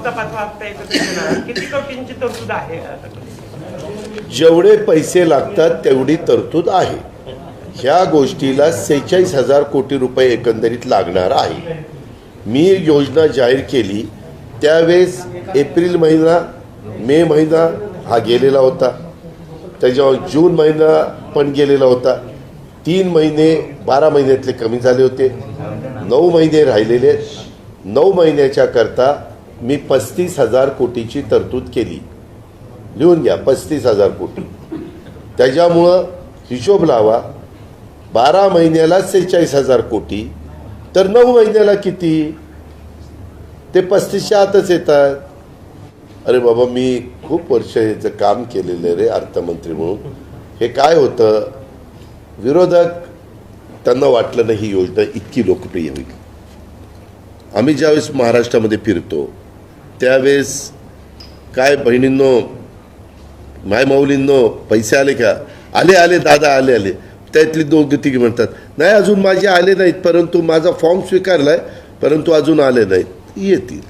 चौथा पाचवा हप्ता एकत्र येणार, किती कोटींची तरतूद आहे? जेवढे पैसे लागतात तेवढी तरतूद आहे. ह्या गोष्टीला 46,000 कोटी रुपये एकंदरीत लागणार आहे. मी योजना जाहीर केली त्यावेळेस एप्रिल महिना, मे महिना हा गेलेला होता, त्याच्यावर जून महिना पण गेलेला होता. 3 महिने 12 महिन्यातले कमी झाले होते, 9 महिने राहिलेले. 9 महिन्याच्या करता मी 35,000 कोटीची तरतूद केली. लिहून घ्या, 35,000 कोटी. त्याच्यामुळं हिशोब लावा, 12 महिन्याला 46,000 कोटी, तर 9 महिन्याला किती? ते 35च्या आतच येतात. अरे बाबा, मी खूप वर्ष याचं काम केलेलं रे अर्थमंत्री म्हणून. हे काय होतं, विरोधक त्यांना वाटलं नाही ही योजना इतकी लोकप्रिय होईल. आम्ही ज्यावेळेस महाराष्ट्रामध्ये फिरतो त्यावेळेस काय बहिणींनो, माय माऊलींनो, पैसे आले का? आले आले दादा, आले आले. त्यातली 2-3 म्हणतात नाही अजून माझे आले नाहीत, परंतु माझा फॉर्म स्वीकारलाय, परंतु अजून आले नाहीत. येतील.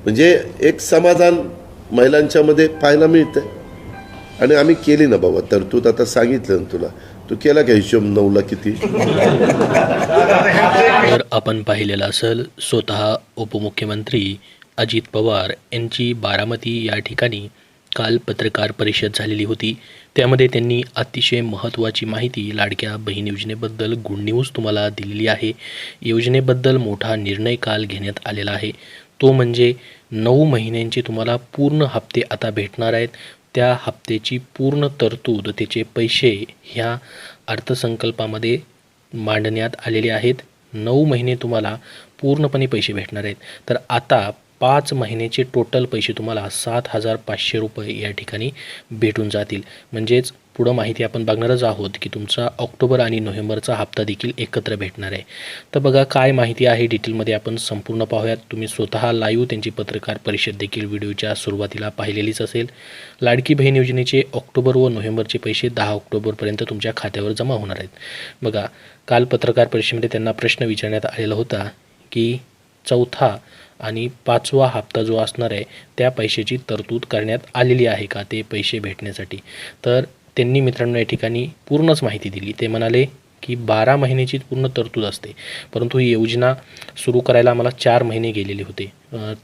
म्हणजे एक समाधान महिलांच्या मध्ये पाहायला मिळतंय. आणि आम्ही केली ना बाबा तरतूद. आता सांगितलं ना तुला, तू केला का हिशोब 9ला किती? तर आपण पाहिलेलं असेल, स्वतः उपमुख्यमंत्री अजित पवार यांची बारामती या ठिकाणी काल पत्रकार परिषद झालेली होती. त्यामध्ये त्यांनी अतिशय महत्त्वाची माहिती लाडक्या बहीण योजनेबद्दल गुड न्यूज तुम्हाला दिलेली आहे. योजनेबद्दल मोठा निर्णय काल घेण्यात आलेला आहे. तो म्हणजे 9 महिन्यांचे तुम्हाला पूर्ण हप्ते आता भेटणार आहेत. त्या हप्त्याची पूर्ण तरतूद, त्याचे पैसे ह्या अर्थसंकल्पामध्ये मांडण्यात आलेले आहेत. 9 महिने तुम्हाला पूर्णपणे पैसे भेटणार आहेत. तर आता 5 महिन्याचे टोटल पैसे तुम्हाला 7,500 रुपये या ठिकाणी भेटून जातील. म्हणजेच पुढं माहिती आपण बघणारच आहोत की तुमचा ऑक्टोबर आणि नोव्हेंबरचा हप्ता देखील एकत्र भेटणार आहे. तर बघा काय माहिती आहे डिटेलमध्ये आपण संपूर्ण पाहूयात. तुम्ही स्वतः लाईव्ह त्यांची पत्रकार परिषद देखील व्हिडिओच्या सुरुवातीला पाहिलेलीच असेल. लाडकी बहीण योजनेचे ऑक्टोबर व नोव्हेंबरचे पैसे 10 ऑक्टोबरपर्यंत तुमच्या खात्यावर जमा होणार आहेत. बघा काल पत्रकार परिषदेमध्ये त्यांना प्रश्न विचारण्यात आलेला होता की चौथा आणि 5वा हप्ता जो असणार आहे त्या पैशाची तरतूद करण्यात आलेली आहे का ते पैसे भेटण्यासाठी. तर त्यांनी मित्रांनो या ठिकाणी पूर्णच माहिती दिली. ते म्हणाले की 12 महिन्याची पूर्ण तरतूद असते, परंतु ही योजना सुरू करायला आम्हाला 4 महिने गेलेले होते,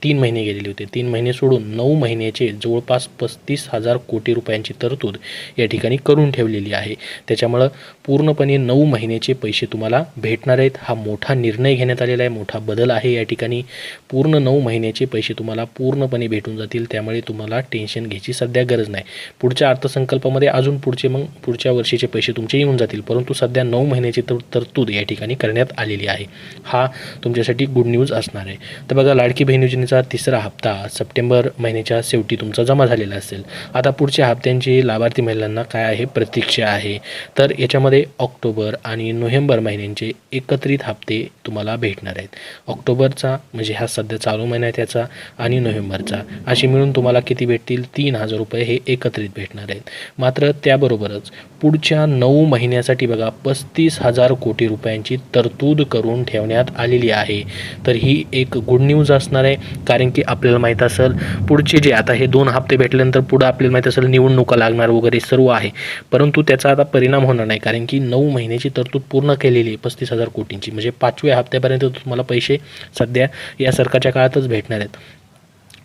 3 महिने गेलेले होते. 3 महिने सोडून 9 महिन्याचे जवळपास 35,000 कोटी रुपयांची तरतूद या ठिकाणी करून ठेवलेली आहे. त्याच्यामुळं पूर्णपणे 9 महिन्याचे पैसे तुम्हाला भेटणार आहेत. हा मोठा निर्णय घेण्यात आलेला आहे, मोठा बदल आहे या ठिकाणी. पूर्ण 9 महिन्याचे पैसे तुम्हाला पूर्णपणे भेटून जातील. त्यामुळे तुम्हाला टेन्शन घ्यायची सध्या गरज नाही. पुढच्या अर्थसंकल्पामध्ये अजून पुढच्या वर्षीचे पैसे तुमचे येऊन जातील, परंतु सध्या 9 महिन्याची तरतूद या ठिकाणी करण्यात आलेली आहे. हा तुमच्यासाठी गुड न्यूज असणार आहे. तर बघा लाडकी बहीण योजनेचा 3रा हप्ता सप्टेंबर महिन्याच्या शेवटी तुमचा जमा झालेला असेल. आता पुढच्या हप्त्यांची लाभार्थी महिलांना काय आहे प्रतीक्षा आहे. तर याच्यामध्ये ऑक्टोबर आणि नोव्हेंबर महिन्यांचे एकत्रित हप्ते तुम्हाला भेटणार आहेत. ऑक्टोबरचा म्हणजे हा सध्या चालू महिना आहे त्याचा, आणि नोव्हेंबरचा, अशी मिळून तुम्हाला किती भेटतील? 3,000 रुपये हे एकत्रित भेटणार आहेत. मात्र त्याबरोबरच पुढच्या 9 महिन्यासाठी बघा 35,000 कोटी रुपयांची तरतूद करून ठेवण्यात आलेली आहे. तर ही एक गुड न्यूज असणार आहे. कारण की आपल्याला माहीत असेल पुढचे जे आता हे 2 हप्ते भेटल्यानंतर पुढं आपल्याला माहीत असेल निवडणुका लागणार वगैरे सर्व आहे, परंतु त्याचा आता परिणाम होणार नाही. कारण की 9 महिन्याची तरतूद पूर्ण केलेली आहे 35,000 कोटींची. म्हणजे 5व्या हप्त्यापर्यंत तुम्हाला पैसे सध्या या सरकारच्या काळातच भेटणार आहेत.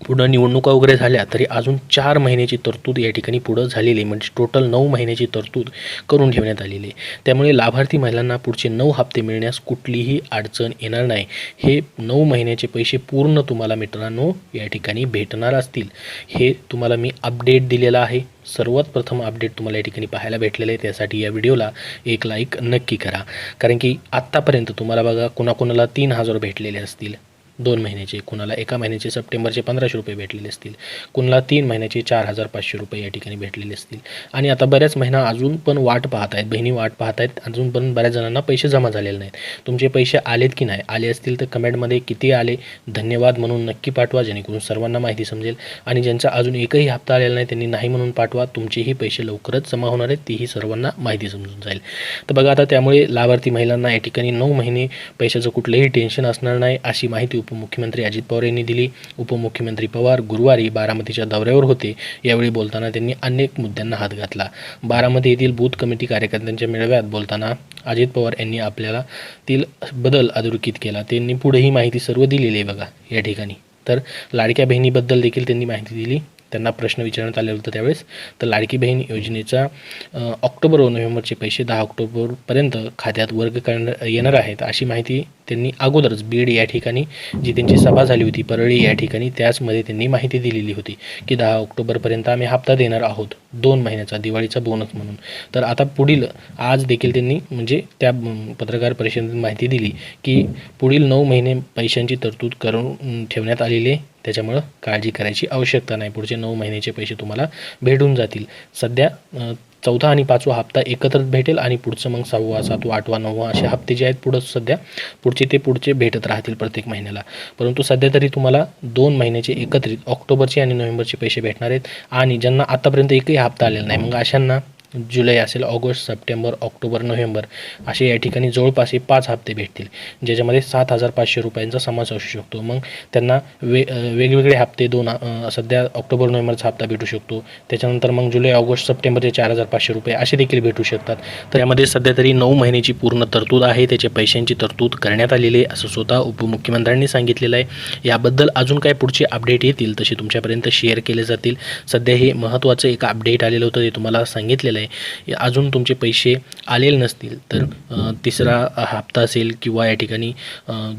पुढं निवडणुका वगैरे झाल्या तरी अजून 4 महिन्याची तरतूद या ठिकाणी पुढं झालेली आहे. म्हणजे टोटल 9 महिन्याची तरतूद करून ठेवण्यात आलेली आहे. त्यामुळे लाभार्थी महिलांना पुढचे 9 हप्ते मिळण्यास कुठलीही अडचण येणार नाही. हे 9 महिन्याचे पैसे पूर्ण तुम्हाला मित्रांनो या ठिकाणी भेटणार असतील. हे तुम्हाला मी अपडेट दिलेला आहे. सर्वात प्रथम अपडेट तुम्हाला या ठिकाणी पाहायला भेटलेलं आहे. त्यासाठी या व्हिडिओला एक लाईक नक्की करा. कारण की आत्तापर्यंत तुम्हाला बघा कोणाकोणाला 3,000 भेटलेले असतील 2 महिन्याचे, कुणाला 1 महिन्याचे सप्टेंबरचे 1,500 रुपये भेटलेले असतील, कुणाला 3 महिन्याचे 4,500 रुपये या ठिकाणी भेटलेले असतील. आणि आता बऱ्याच महिना अजून पण वाट पाहत आहेत, बहिणी वाट पाहत आहेत. अजून पण बऱ्याच जणांना पैसे जमा झालेले नाहीत. तुमचे पैसे आलेत की नाही? आले असतील तर कमेंटमध्ये किती आले धन्यवाद म्हणून नक्की पाठवा, जेणेकरून सर्वांना माहिती समजेल. आणि ज्यांचा अजून एकही हप्ता आलेला नाही त्यांनी नाही म्हणून पाठवा. तुमचेही पैसे लवकरच जमा होणार आहेत, तीही सर्वांना माहिती समजून जाईल. तर बघा आता त्यामुळे लाभार्थी महिलांना या ठिकाणी 9 महिने पैशाचं कुठलंही टेन्शन असणार नाही अशी माहिती उपमुख्यमंत्री अजित पवार यांनी दिली. उपमुख्यमंत्री पवार गुरुवारी बारामतीच्या दौऱ्यावर होते. यावेळी बोलताना त्यांनी अनेक मुद्द्यांना हात घातला. बारामती येथील बूथ कमिटी कार्यकर्त्यांच्या मेळाव्यात बोलताना अजित पवार यांनी आपल्याला तील बदल अधोरेखित केला. त्यांनी पुढे ही माहिती सर्व दिलेली आहे बघा या ठिकाणी. तर लाडक्या बहिणीबद्दल देखील त्यांनी माहिती दिली. त्यांना प्रश्न विचारण्यात आले होतं त्यावेळेस. तर लाडकी बहीण योजनेचा ऑक्टोबर व नोव्हेंबरचे पैसे 10 ऑक्टोबरपर्यंत खात्यात वर्ग करण्यात येणार आहेत अशी माहिती त्यांनी अगोदरच बीड या ठिकाणी जी त्यांची सभा झाली होती परळी या ठिकाणी त्याचमध्ये त्यांनी माहिती दिलेली होती की 10 ऑक्टोबरपर्यंत आम्ही हप्ता देणार आहोत 2 महिन्याचा दिवाळीचा बोनस म्हणून. तर आता पुढील आज देखील त्यांनी म्हणजे त्या पत्रकार परिषदेत माहिती दिली की पुढील 9 महिने पैशांची तरतूद करून ठेवण्यात आलेली आहे. त्याच्यामुळं काळजी करायची आवश्यकता नाही. पुढचे 9 महिन्याचे पैसे तुम्हाला भेटून जातील. सध्या 4था आणि 5वा हप्ता एकत्रच भेटेल आणि पुढचं मग 6वा 7वा 8वा 9वा असे हप्ते जे आहेत पुढं सध्या पुढचे भेटत राहतील प्रत्येक महिन्याला. परंतु सध्या तरी तुम्हाला 2 महिन्याचे एकत्रित ऑक्टोबरचे आणि नोव्हेंबरचे पैसे भेटणार आहेत. आणि ज्यांना आतापर्यंत एकही हप्ता आलेला नाही मग अशांना जुलै असेल, ऑगस्ट, सप्टेंबर, ऑक्टोबर, नोव्हेंबर असे या ठिकाणी जवळपास 5 हप्ते भेटतील ज्याच्यामध्ये 7,500 रुपयांचा समावेश असू शकतो. मग त्यांना वेगवेगळे हप्ते सध्या ऑक्टोबर नोव्हेंबरचा हप्ता भेटू शकतो. त्याच्यानंतर मग जुलै, ऑगस्ट, सप्टेंबरचे 4,500 रुपये असे देखील भेटू शकतात. तर यामध्ये सध्या तरी 9 महिन्याची पूर्ण तरतूद आहे. त्याच्या पैशांची तरतूद करण्यात आलेली आहे असं स्वतः उपमुख्यमंत्र्यांनी सांगितलेलं आहे. याबद्दल अजून काय पुढचे अपडेट येतील तसे तुमच्यापर्यंत शेअर केले जातील. सध्या हे महत्त्वाचं एक अपडेट आलेलं होतं ते तुम्हाला सांगितलेलं आहे. अजून तुमचे पैसे आलेले नसतील तर 3रा हप्ता असेल किंवा या ठिकाणी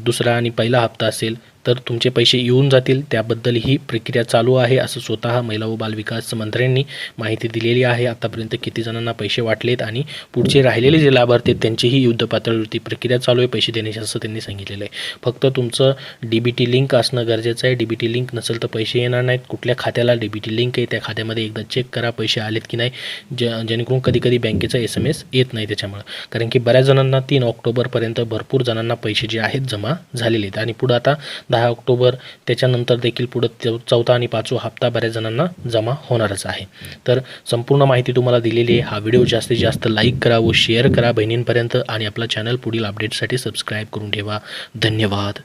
2रा आणि 1ला हप्ता असेल तर तुमचे पैसे येऊन जातील. त्याबद्दल ही प्रक्रिया चालू आहे असं स्वतः महिला व बालविकास मंत्र्यांनी माहिती दिलेली आहे. आतापर्यंत किती जणांना पैसे वाटलेत आणि पुढचे राहिलेले जे लाभार्थी आहेत त्यांचीही युद्ध पातळीवरती प्रक्रिया चालू आहे पैसे देण्याची असं त्यांनी सांगितलेलं आहे. फक्त तुमचं DBT लिंक असणं गरजेचं आहे. DBT लिंक नसेल तर पैसे येणार नाहीत. कुठल्या खात्याला DBT लिंक आहे त्या खात्यामध्ये एकदा चेक करा पैसे आलेत की नाही जेणेकरून कधी बँकेचा SMS येत नाही त्याच्यामुळं. कारण की बऱ्याच जणांना 3 ऑक्टोबरपर्यंत भरपूर जणांना पैसे जे आहेत जमा झालेले आहेत आणि पुढं आता 10 ऑक्टोबर त्याच्यानंतर देखील पुढं 4था आणि 5वा हप्ता बऱ्याच जणांना जमा होणारच आहे. तर संपूर्ण माहिती तुम्हाला दिलेली आहे. हा व्हिडिओ जास्तीत जास्त लाईक करा व शेअर करा बहिणींपर्यंत आणि आपला चॅनल पुढील अपडेटसाठी सबस्क्राईब करून ठेवा. धन्यवाद.